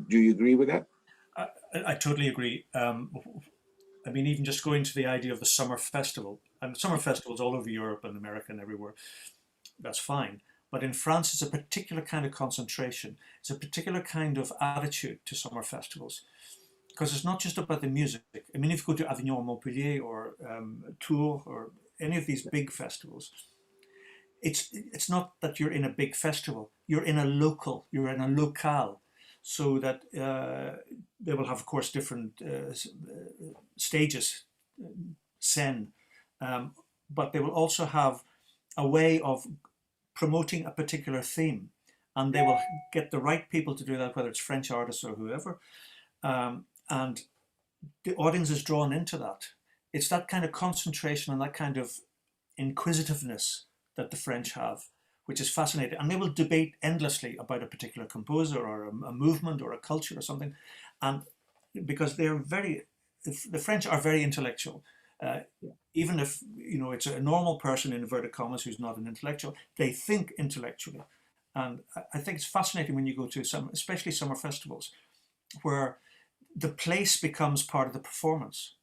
Do you agree with that? I totally agree. I mean, even just going to the idea of the summer festival, and summer festivals all over Europe and America and everywhere, that's fine. But in France, it's a particular kind of concentration. It's a particular kind of attitude to summer festivals. Because it's not just about the music. I mean, if you go to Avignon, Montpellier, or Tours, or any of these big festivals, it's not that you're in a big festival. You're in a locale. So that they will have, of course, different stages, scène, but they will also have a way of promoting a particular theme, and they will get the right people to do that, whether it's French artists or whoever, and the audience is drawn into that. It's that kind of concentration and that kind of inquisitiveness that the French have, which is fascinating. And they will debate endlessly about a particular composer or a movement or a culture or something. And because the French are very intellectual. Even if, it's a normal person, in inverted commas, who's not an intellectual, they think intellectually. And I think it's fascinating when you go to especially summer festivals, where the place becomes part of the performance.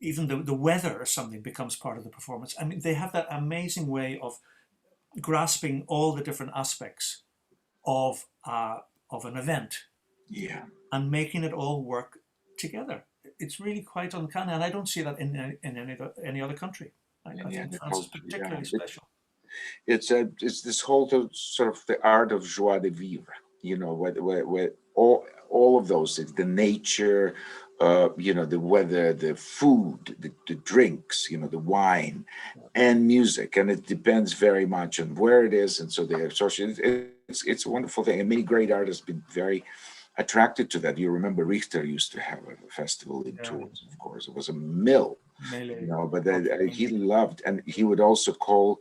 Even the weather or something becomes part of the performance. I mean, they have that amazing way of grasping all the different aspects of an event, and making it all work together. It's really quite uncanny, and I don't see that in any other country. I think France is particularly special. It's this whole sort of the art of joie de vivre, where all of those things, the nature, the weather, the food, the drinks, the wine, and music, and it depends very much on where it is, and so they associate. It's a wonderful thing, and many great artists have been very attracted to that. You remember Richter used to have a festival in Tours, of course. It was a mill, but he loved, and he would also call.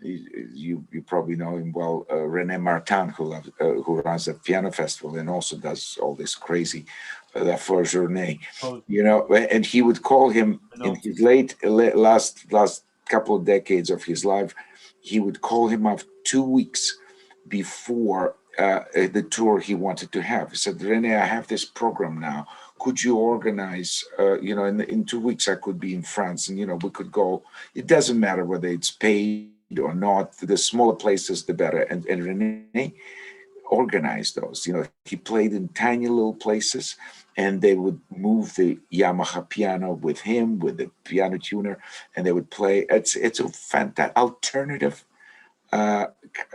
You probably know him well, René Martin, who runs a piano festival and also does all this crazy La Folle Journée, and he would call him in his last couple of decades of his life. He would call him up 2 weeks before the tour he wanted to have. He said, René, I have this program now. Could you organize, in 2 weeks I could be in France, and, we could go. It doesn't matter whether it's paid or not. The smaller places, the better. And René organized those. He played in tiny little places, and they would move the Yamaha piano with him, with the piano tuner, and they would play. It's a fantastic alternative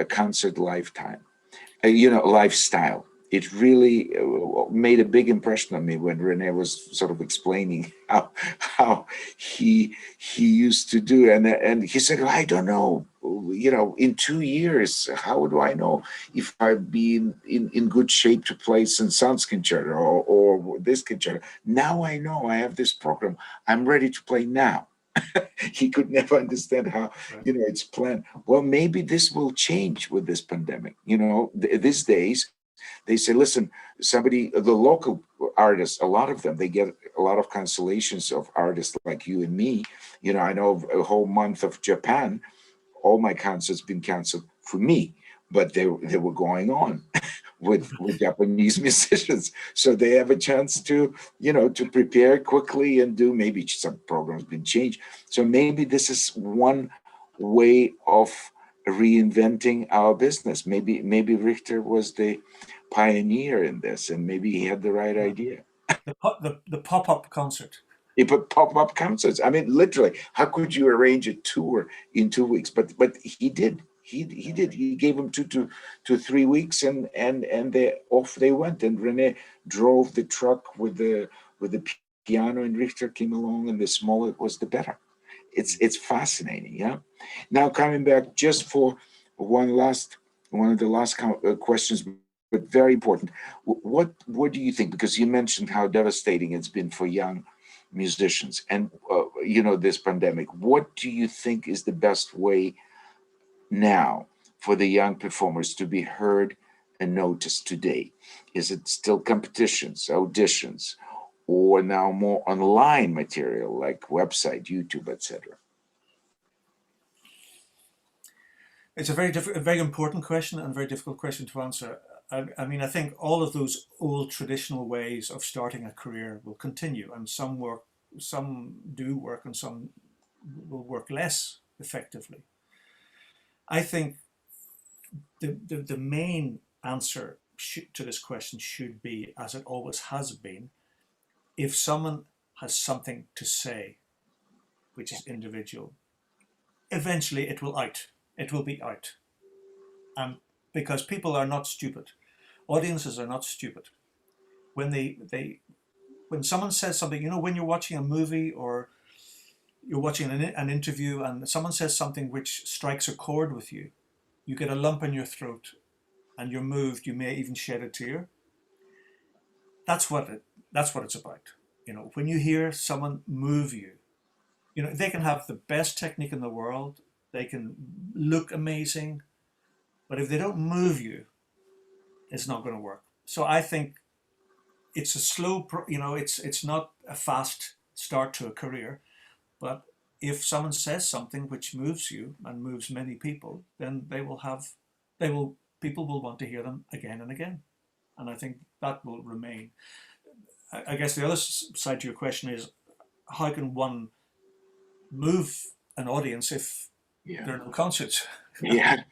concert lifestyle. It really made a big impression on me when René was sort of explaining how he used to do, and he said, I don't know, in 2 years, how do I know if I've been in good shape to play Saint-Saëns concerto or this concerto? Now I know I have this program. I'm ready to play now. He could never understand how, it's planned. Well, maybe this will change with this pandemic. These days, they say, listen, the local artists, a lot of them, they get a lot of cancellations of artists like you and me. I know a whole month of Japan, all my concerts been canceled for me, but they were going on with Japanese musicians. So they have a chance to prepare quickly and do, maybe some programs been changed. So maybe this is one way of reinventing our business. Maybe Richter was the pioneer in this, and maybe he had the right Yeah. idea. The pop-up concert. He put pop-up concerts. I mean, literally, how could you arrange a tour in 2 weeks? But he did. He did. He gave them 2 to 3 weeks, and they off they went. And Rene drove the truck with the piano, and Richter came along, and the smaller it was, the better. It's fascinating. Yeah. Now coming back just for one of the last questions, but very important. What do you think? Because you mentioned how devastating it's been for young musicians, and this pandemic. What do you think is the best way now for the young performers to be heard and noticed today? Is it still competitions, auditions, or now more online material like website, YouTube, etc.? It's a very important question and a very difficult question to answer. I mean, I think all of those old traditional ways of starting a career will continue, and some do work, and some will work less effectively. I think the main answer to this question should be, as it always has been, if someone has something to say, which is individual, eventually it will out. It will be out. And because people are not stupid, audiences are not stupid. When when someone says something, when you're watching a movie or you're watching an interview and someone says something which strikes a chord with you, you get a lump in your throat and you're moved. You may even shed a tear. That's what it's about. When you hear someone move you, they can have the best technique in the world. They can look amazing, but if they don't move you, it's not going to work. So I think it's a slow, it's not a fast start to a career, but if someone says something which moves you and moves many people, then people will want to hear them again and again. And I think that will remain. I guess the other side to your question is, how can one move an audience if there are no concerts? Yeah.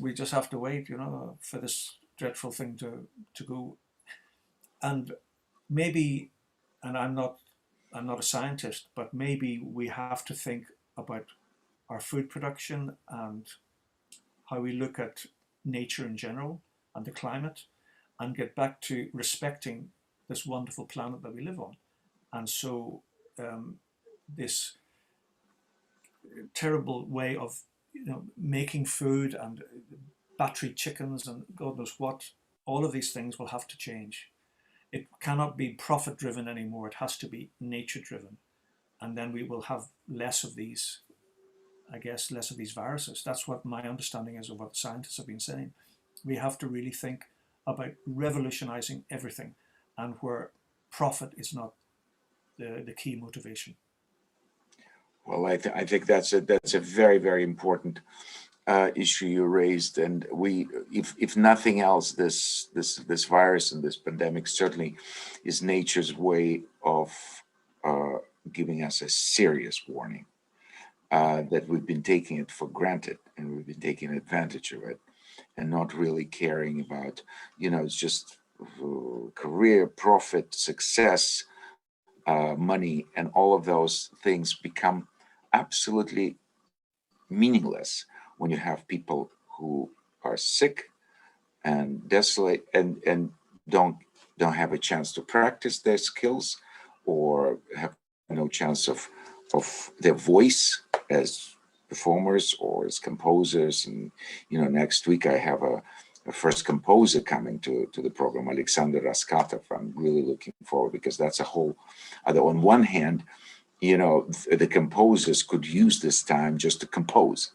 We just have to wait, for this dreadful thing to go. And maybe, and I'm not a scientist, but maybe we have to think about our food production and how we look at nature in general and the climate, and get back to respecting this wonderful planet that we live on. And so this terrible way of making food and battery chickens and God knows what, all of these things will have to change. It cannot be profit driven anymore. It has to be nature driven. And then we will have less of these, I guess, less of these viruses. That's what my understanding is of what the scientists have been saying. We have to really think about revolutionizing everything, and where profit is not the key motivation. Well, I think that's a very, very important issue you raised, and if nothing else, this virus and this pandemic certainly is nature's way of giving us a serious warning that we've been taking it for granted, and we've been taking advantage of it, and not really caring about, it's just career, profit, success, money, and all of those things become absolutely meaningless when you have people who are sick and desolate, and don't have a chance to practice their skills, or have no chance of their voice as performers or as composers. And next week I have a first composer coming to the program, Alexander Raskatov. I'm really looking forward, because that's a whole other. On one hand, the composers could use this time just to compose,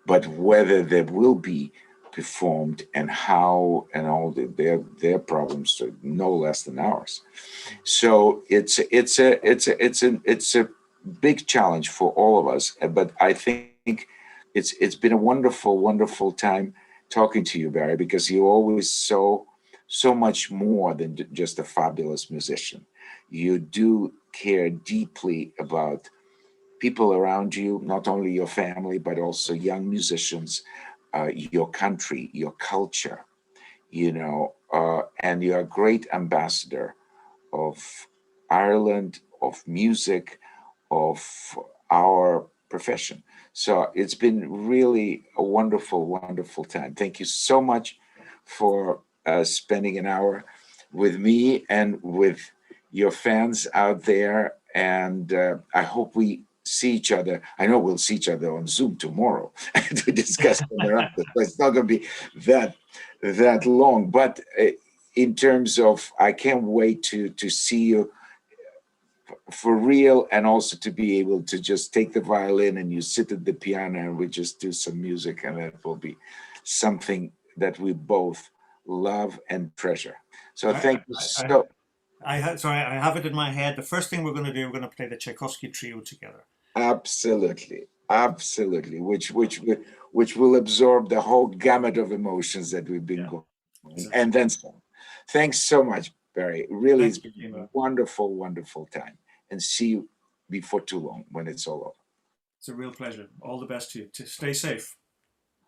but whether there will be performed and how, and all their problems are no less than ours. So it's a big challenge for all of us. But I think it's been a wonderful time talking to you, Barry, because you're always so much more than just a fabulous musician. You do care deeply about people around you, not only your family, but also young musicians, your country, your culture, and you're a great ambassador of Ireland, of music, of our profession. So it's been really a wonderful, wonderful time. Thank you so much for spending an hour with me and with your fans out there. And I hope we see each other. I know we'll see each other on Zoom tomorrow to discuss Camerata. So it's not going to be that long. But in terms of, I can't wait to see you for real, and also to be able to just take the violin and you sit at the piano and we just do some music, and that will be something that we both love and treasure. So thank you so. I have it in my head. The first thing we're going to do, we're going to play the Tchaikovsky Trio together. Absolutely, absolutely. Which will absorb the whole gamut of emotions that we've been going, and then some. Thanks so much, Barry. Really, it's been a wonderful, wonderful time. And see you before too long when it's all over. It's a real pleasure. All the best to you. Stay safe.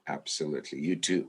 Absolutely. You too.